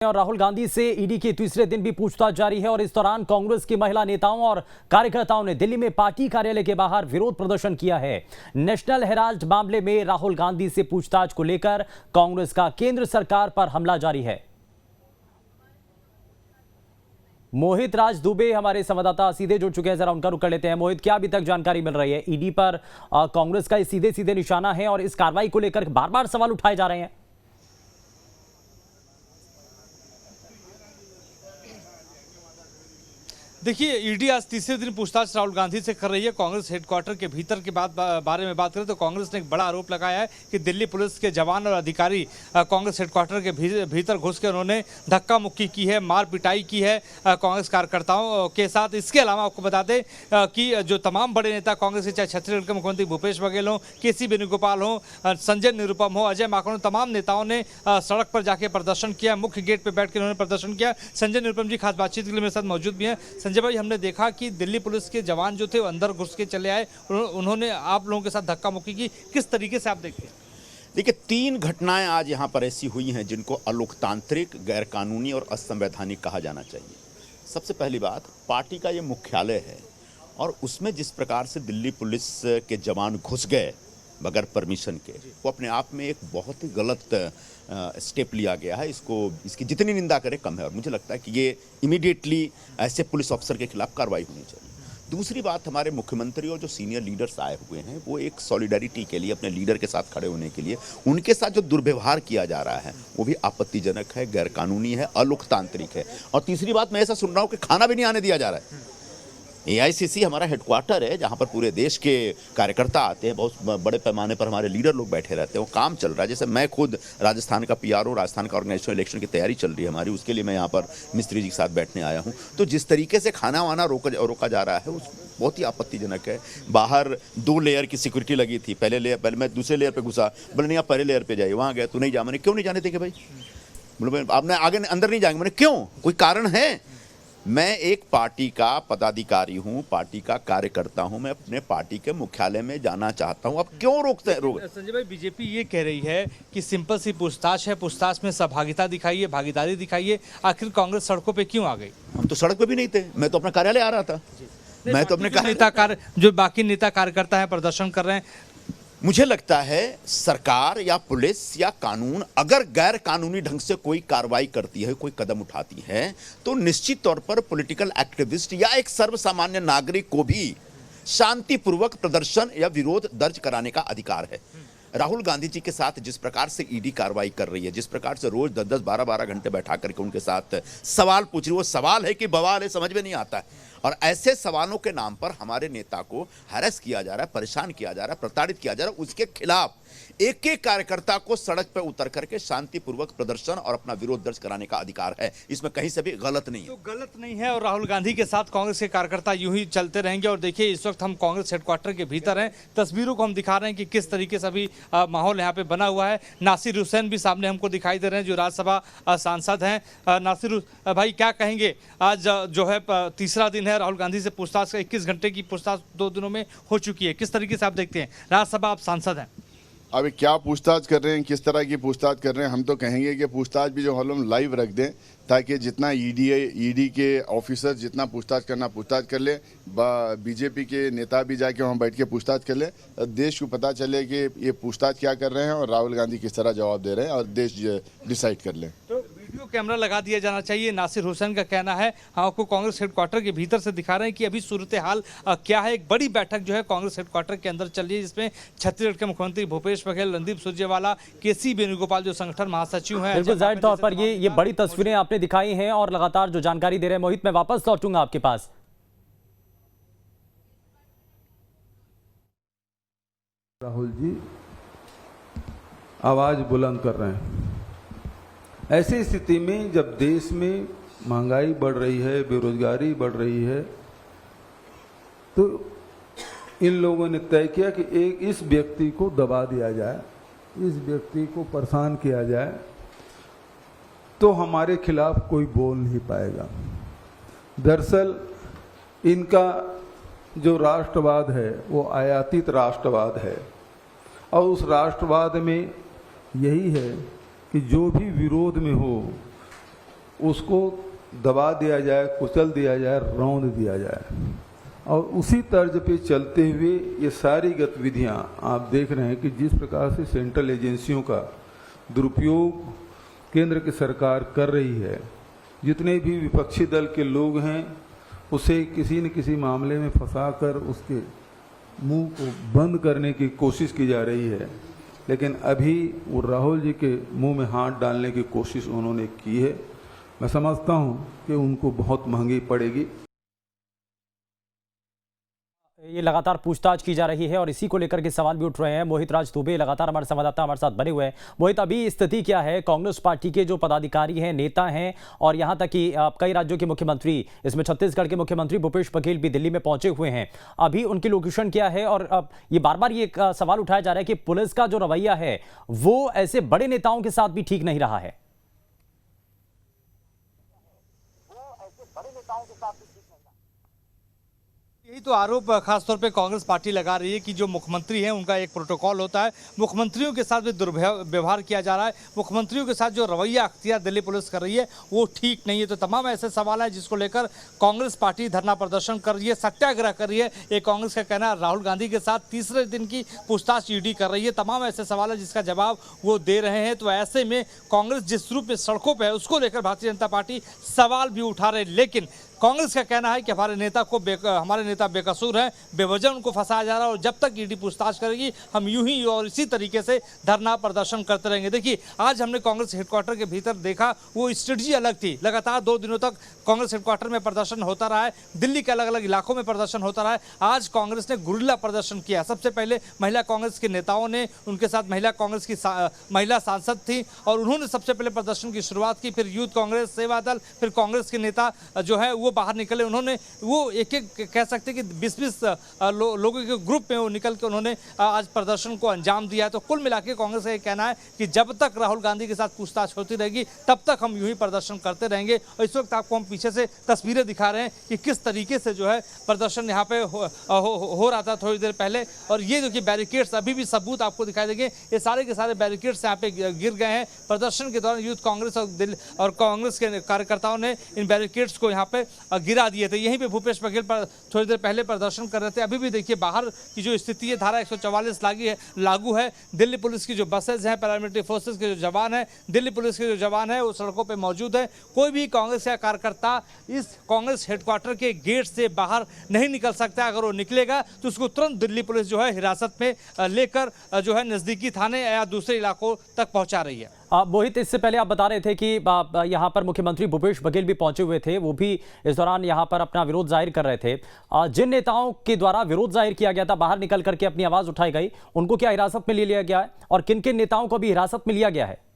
और राहुल गांधी से ईडी के तीसरे दिन भी पूछताछ जारी है और इस दौरान कांग्रेस की महिला नेताओं और कार्यकर्ताओं ने दिल्ली में पार्टी कार्यालय के बाहर विरोध प्रदर्शन किया है। नेशनल हेराल्ड मामले में राहुल गांधी से पूछताछ को लेकर कांग्रेस का केंद्र सरकार पर हमला जारी है। मोहित राज दुबे हमारे संवाददाता सीधे जुड़ चुके हैं, जरा उनका रुख कर लेते हैं। मोहित, क्या अभी तक जानकारी मिल रही है? ईडी पर कांग्रेस का सीधे सीधे निशाना है और इस कार्रवाई को लेकर बार बार सवाल उठाए जा रहे हैं। देखिए, ईडी आज तीसरे दिन पूछताछ राहुल गांधी से कर रही है। कांग्रेस हेडक्वार्टर के भीतर के बारे में बात करें तो कांग्रेस ने एक बड़ा आरोप लगाया है कि दिल्ली पुलिस के जवान और अधिकारी कांग्रेस हेडक्वार्टर के भीतर घुस के उन्होंने धक्का मुक्की की है, मार पिटाई की है कांग्रेस कार्यकर्ताओं के साथ। इसके अलावा आपको बता दें कि जो तमाम बड़े नेता कांग्रेस के, चाहे छत्तीसगढ़ के मुख्यमंत्री भूपेश बघेल हो, केसी वेणुगोपाल हो, संजय निरुपम हो, अजय माकन हो, तमाम नेताओं ने सड़क पर जाके प्रदर्शन किया। मुख्य गेट पर बैठ कर उन्होंने प्रदर्शन किया। संजय निरुपम जी खास बातचीत के लिए मेरे साथ मौजूद भी हैं। संजय भाई, हमने देखा कि दिल्ली पुलिस के जवान जो थे वो अंदर घुस के चले आए, उन्होंने आप लोगों के साथ धक्का मुक्की की। किस तरीके से आप देखते हैं? देखिए, 3 घटनाएं आज यहाँ पर ऐसी हुई हैं जिनको अलोकतांत्रिक, गैरकानूनी और असंवैधानिक कहा जाना चाहिए। सबसे पहली बात, पार्टी का ये मुख्यालय है और उसमें जिस प्रकार से दिल्ली पुलिस के जवान घुस गए बगैर परमिशन के, वो अपने आप में एक बहुत ही गलत स्टेप लिया गया है। इसकी जितनी निंदा करें कम है और मुझे लगता है कि ये इमीडिएटली ऐसे पुलिस ऑफिसर के खिलाफ कार्रवाई होनी चाहिए। दूसरी बात, हमारे मुख्यमंत्री और जो सीनियर लीडर्स आए हुए हैं वो एक सॉलिडारिटी के लिए, अपने लीडर के साथ खड़े होने के लिए, उनके साथ जो दुर्व्यवहार किया जा रहा है वो भी आपत्तिजनक है, गैरकानूनी है, अलोकतांत्रिक है। और तीसरी बात, मैं ऐसा सुन रहा हूँ कि खाना भी नहीं आने दिया जा रहा है। AICC हमारा हेडक्वार्टर है जहाँ पर पूरे देश के कार्यकर्ता आते हैं, बहुत बड़े पैमाने पर हमारे लीडर लोग बैठे रहते हैं, वो काम चल रहा है। जैसे मैं खुद राजस्थान का PRO, राजस्थान का ऑर्गेनाइजेशन इलेक्शन की तैयारी चल रही है हमारी, उसके लिए मैं यहाँ पर मिस्त्री जी के साथ बैठने आया हूँ। तो जिस तरीके से खाना वाना रोका जा रहा है उस बहुत ही आपत्तिजनक है। बाहर 2 लेयर की सिक्योरिटी लगी थी। पहले मैं दूसरे लेयर पर घुसा, बोले नहीं आप पहले लेयर पर जाइए, वहाँ गए तो नहीं जा। मैंने क्यों नहीं जाने देंगे भाई? बोले आपने आगे अंदर नहीं जाएंगे। मैंने क्यों? कोई कारण है? मैं एक पार्टी का पदाधिकारी हूं, पार्टी का कार्यकर्ता हूं, मैं अपने पार्टी के मुख्यालय में जाना चाहता हूं। अब क्यों रोकते हैं? संजय भाई, बीजेपी ये कह रही है कि सिंपल सी पूछताछ है, पूछताछ में सहभागिता दिखाइए, भागीदारी दिखाइए। आखिर कांग्रेस सड़कों पे क्यों आ गई? हम तो सड़क पे भी नहीं थे, मैं तो अपना कार्यालय आ रहा था। मैं तो अपने जो बाकी नेता कार्यकर्ता है प्रदर्शन कर रहे हैं। मुझे लगता है सरकार या पुलिस या कानून अगर गैर कानूनी ढंग से कोई कार्रवाई करती है, कोई कदम उठाती है, तो निश्चित तौर पर पॉलिटिकल एक्टिविस्ट या एक सर्वसामान्य नागरिक को भी शांतिपूर्वक प्रदर्शन या विरोध दर्ज कराने का अधिकार है। राहुल गांधी जी के साथ जिस प्रकार से ईडी कार्रवाई कर रही है, जिस प्रकार से रोज 10-10, 12-12 घंटे बैठा करके उनके साथ सवाल पूछ रही है, वो सवाल है कि बवाल है, समझ में नहीं आता है। और ऐसे सवालों के नाम पर हमारे नेता को हैरेस किया जा रहा है, परेशान किया जा रहा है, प्रताड़ित किया जा रहा है। उसके खिलाफ एक एक कार्यकर्ता को सड़क पर उतर करके शांतिपूर्वक प्रदर्शन और अपना विरोध दर्ज कराने का अधिकार है। इसमें कहीं से भी गलत नहीं है। तो गलत नहीं है और राहुल गांधी के साथ कांग्रेस के कार्यकर्ता यूं ही चलते रहेंगे। और देखिए, इस वक्त हम कांग्रेस हेडक्वार्टर के भीतर हैं, तस्वीरों को हम दिखा रहे हैं कि किस तरीके से अभी माहौल यहाँ पे बना हुआ है। नासिर हुसैन भी सामने हमको दिखाई दे रहे हैं, जो राज्यसभा सांसद हैं। नासिर भाई, क्या कहेंगे? आज जो है तीसरा दिन है, राहुल गांधी से पूछताछ, 21 घंटे की पूछताछ 2 दिनों में हो चुकी है। किस तरीके से आप देखते हैं? राज्यसभा आप सांसद हैं, अभी क्या पूछताछ कर रहे हैं, किस तरह की पूछताछ कर रहे हैं? हम तो कहेंगे कि पूछताछ भी जो हम लाइव रख दें, ताकि जितना ईडी के ऑफिसर जितना पूछताछ करना पूछताछ कर ले, बीजेपी के नेता भी जाके वहाँ बैठ के पूछताछ कर ले, देश को पता चले कि ये पूछताछ क्या कर रहे हैं और राहुल गांधी किस तरह जवाब दे रहे हैं, और देश डिसाइड कर ले। तो वीडियो कैमरा लगा दिया जाना चाहिए, नासिर हुसैन का कहना है। हम आपको कांग्रेस हेडक्वार्टर के भीतर से दिखा रहे हैं कि अभी सूरत हाल क्या है। एक बड़ी बैठक जो है कांग्रेस हेडक्वार्टर के अंदर चल रही है, जिसमें छत्तीसगढ़ के मुख्यमंत्री भूपेश बघेल, रणदीप सुरजेवाला, केसी वेणुगोपाल जो संगठन महासचिव हैं। बिल्कुल जाहिर तौर पर ये बड़ी तस्वीरें आपने दिखाई हैं और लगातार जो जानकारी दे रहे हैं। मोहित, मैं वापस लौटूंगा आपके पास। राहुल जी आवाज बुलंद कर रहे हैं। ऐसी स्थिति में जब देश में महंगाई बढ़ रही है, बेरोजगारी बढ़ रही है, तो इन लोगों ने तय किया कि इस व्यक्ति को दबा दिया जाए, इस व्यक्ति को परेशान किया जाए, तो हमारे खिलाफ कोई बोल नहीं पाएगा। दरअसल इनका जो राष्ट्रवाद है वो आयातित राष्ट्रवाद है, और उस राष्ट्रवाद में यही है कि जो भी विरोध में हो उसको दबा दिया जाए, कुचल दिया जाए, रौंद दिया जाए। और उसी तर्ज पे चलते हुए ये सारी गतिविधियां आप देख रहे हैं कि जिस प्रकार से सेंट्रल एजेंसियों का दुरुपयोग केंद्र की सरकार कर रही है, जितने भी विपक्षी दल के लोग हैं उसे किसी न किसी मामले में फंसाकर उसके मुंह को बंद करने की कोशिश की जा रही है। लेकिन अभी वो राहुल जी के मुंह में हाथ डालने की कोशिश उन्होंने की है। मैं समझता हूं कि उनको बहुत महंगी पड़ेगी। ये लगातार पूछताछ की जा रही है और इसी को लेकर के सवाल भी उठ रहे हैं। मोहित राज दुबे लगातार हमारे संवाददाता हमारे साथ बने हुए हैं। मोहित, अभी स्थिति क्या है? कांग्रेस पार्टी के जो पदाधिकारी हैं, नेता हैं, और यहां तक कि कई राज्यों के मुख्यमंत्री, इसमें छत्तीसगढ़ के मुख्यमंत्री भूपेश बघेल भी दिल्ली में पहुंचे हुए हैं। अभी उनकी लोकेशन क्या है? और अब ये बार बार ये सवाल उठाया जा रहा है कि पुलिस का जो रवैया है वो ऐसे बड़े नेताओं के साथ भी ठीक नहीं रहा है। यही तो आरोप खासतौर पे कांग्रेस पार्टी लगा रही है कि जो मुख्यमंत्री हैं उनका एक प्रोटोकॉल होता है, मुख्यमंत्रियों के साथ भी दुर्व्यवहार किया जा रहा है, मुख्यमंत्रियों के साथ जो रवैया अख्तियार दिल्ली पुलिस कर रही है वो ठीक नहीं है। तो तमाम ऐसे सवाल हैं जिसको लेकर कांग्रेस पार्टी धरना प्रदर्शन कर रही है, सत्याग्रह कर रही है। एक कांग्रेस का कहना है राहुल गांधी के साथ तीसरे दिन की पूछताछ ईडी कर रही है। तमाम ऐसे सवाल है जिसका जवाब वो दे रहे हैं। तो ऐसे में कांग्रेस जिस रूप में सड़कों पर है उसको लेकर भारतीय जनता पार्टी सवाल भी उठा रहे। लेकिन कांग्रेस का कहना है कि हमारे नेता बेकसूर हैं, बेवजह उनको फंसाया जा रहा है और जब तक ईडी पूछताछ करेगी हम यूं ही और इसी तरीके से धरना प्रदर्शन करते रहेंगे। देखिए, आज हमने कांग्रेस हेडक्वार्टर के भीतर देखा, वो स्ट्रेटजी अलग थी। लगातार 2 दिनों तक कांग्रेस हेडक्वार्टर में प्रदर्शन होता रहा है, दिल्ली के अलग अलग इलाकों में प्रदर्शन होता रहा है। आज कांग्रेस ने गुरिल्ला प्रदर्शन किया। सबसे पहले महिला कांग्रेस के नेताओं ने, उनके साथ महिला कांग्रेस की महिला सांसद थी और उन्होंने सबसे पहले प्रदर्शन की शुरुआत की। फिर यूथ कांग्रेस, सेवा दल, फिर कांग्रेस के नेता जो है वो बाहर निकले। उन्होंने वो एक कह सकते कि 20-20 लोगों के ग्रुप में वो निकल के उन्होंने आज प्रदर्शन को अंजाम दिया है। तो कुल मिला के कांग्रेस का ये कहना है कि जब तक राहुल गांधी के साथ पूछताछ होती रहेगी तब तक हम यूं ही प्रदर्शन करते रहेंगे। और इस वक्त आपको हम पीछे से तस्वीरें दिखा रहे हैं कि किस तरीके से जो है प्रदर्शन यहाँ पे हो रहा था थोड़ी देर पहले। और ये देखिए बैरिकेड्स, अभी भी सबूत आपको दिखाई देंगे, ये सारे के सारे बैरिकेड्स यहाँ पे गिर गए हैं। प्रदर्शन के दौरान यूथ कांग्रेस और कांग्रेस के कार्यकर्ताओं ने इन बैरिकेड्स को यहाँ पे गिरा दिए थे। यहीं पे भूपेश बघेल पर थोड़ी देर पहले प्रदर्शन कर रहे थे। अभी भी देखिए बाहर की जो स्थिति है, धारा 144 लागू है। दिल्ली पुलिस की जो बसेज हैं, पैरामिलिट्री फोर्सेस के जो जवान हैं, दिल्ली पुलिस के जो जवान हैं वो सड़कों पे मौजूद है। कोई भी कांग्रेस का कार्यकर्ता इस कांग्रेस हेडक्वार्टर के गेट से बाहर नहीं निकल सकता। अगर वो निकलेगा तो उसको तुरंत दिल्ली पुलिस जो है हिरासत में लेकर जो है नजदीकी थाने या दूसरे इलाकों तक पहुंचा रही है। मोहित, इससे पहले आप बता रहे थे कि यहां पर मुख्यमंत्री भूपेश बघेल भी पहुंचे हुए थे, वो भी इस दौरान यहां पर अपना विरोध जाहिर कर रहे थे। जिन नेताओं के द्वारा विरोध जाहिर किया गया था, बाहर निकल करके अपनी आवाज उठाई गई, उनको क्या हिरासत में ले लिया गया है और किन किन नेताओं को भी हिरासत में लिया गया है?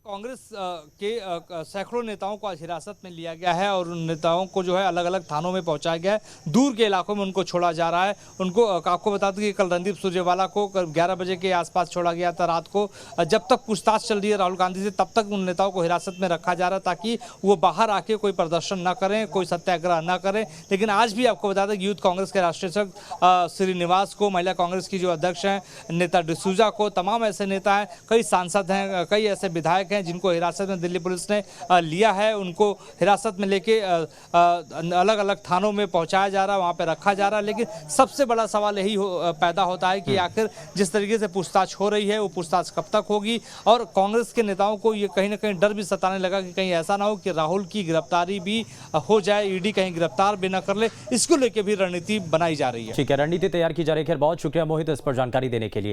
कांग्रेस के सैकड़ों नेताओं को आज हिरासत में लिया गया है और उन नेताओं को जो है अलग अलग थानों में पहुंचाया गया है। दूर के इलाकों में उनको छोड़ा जा रहा है। उनको आपको बता दूं कि कल रणदीप सुरजेवाला को 11 बजे के आसपास छोड़ा गया था रात को। जब तक पूछताछ चल रही है राहुल गांधी से तब तक उन नेताओं को हिरासत में रखा जा रहा है ताकि वो बाहर आके कोई प्रदर्शन न करें, कोई सत्याग्रह न करें। लेकिन आज भी आपको बता दें कि यूथ कांग्रेस के राष्ट्रीय अध्यक्ष श्रीनिवास को, महिला कांग्रेस की जो अध्यक्ष हैं नेता डिसूजा को, तमाम ऐसे नेता हैं, कई सांसद हैं, कई ऐसे विधायक जिनको हिरासत में दिल्ली पुलिस ने लिया है। उनको हिरासत में लेके अलग अलग थानों में पहुंचाया जा रहा है, वहां पे रखा जा रहा है। लेकिन सबसे बड़ा सवाल यही पैदा होता है कि आखिर जिस तरीके से पूछताछ हो रही है वो पूछताछ कब तक होगी। और कांग्रेस के नेताओं को ये कहीं ना कहीं डर भी सताने लगा कि कहीं ऐसा ना हो कि राहुल की गिरफ्तारी भी हो जाए, ईडी कहीं गिरफ्तार भी न कर ले। इसको लेकर भी रणनीति बनाई जा रही है। ठीक है, रणनीति तैयार की जा रही है। बहुत शुक्रिया मोहित इस पर जानकारी देने के लिए।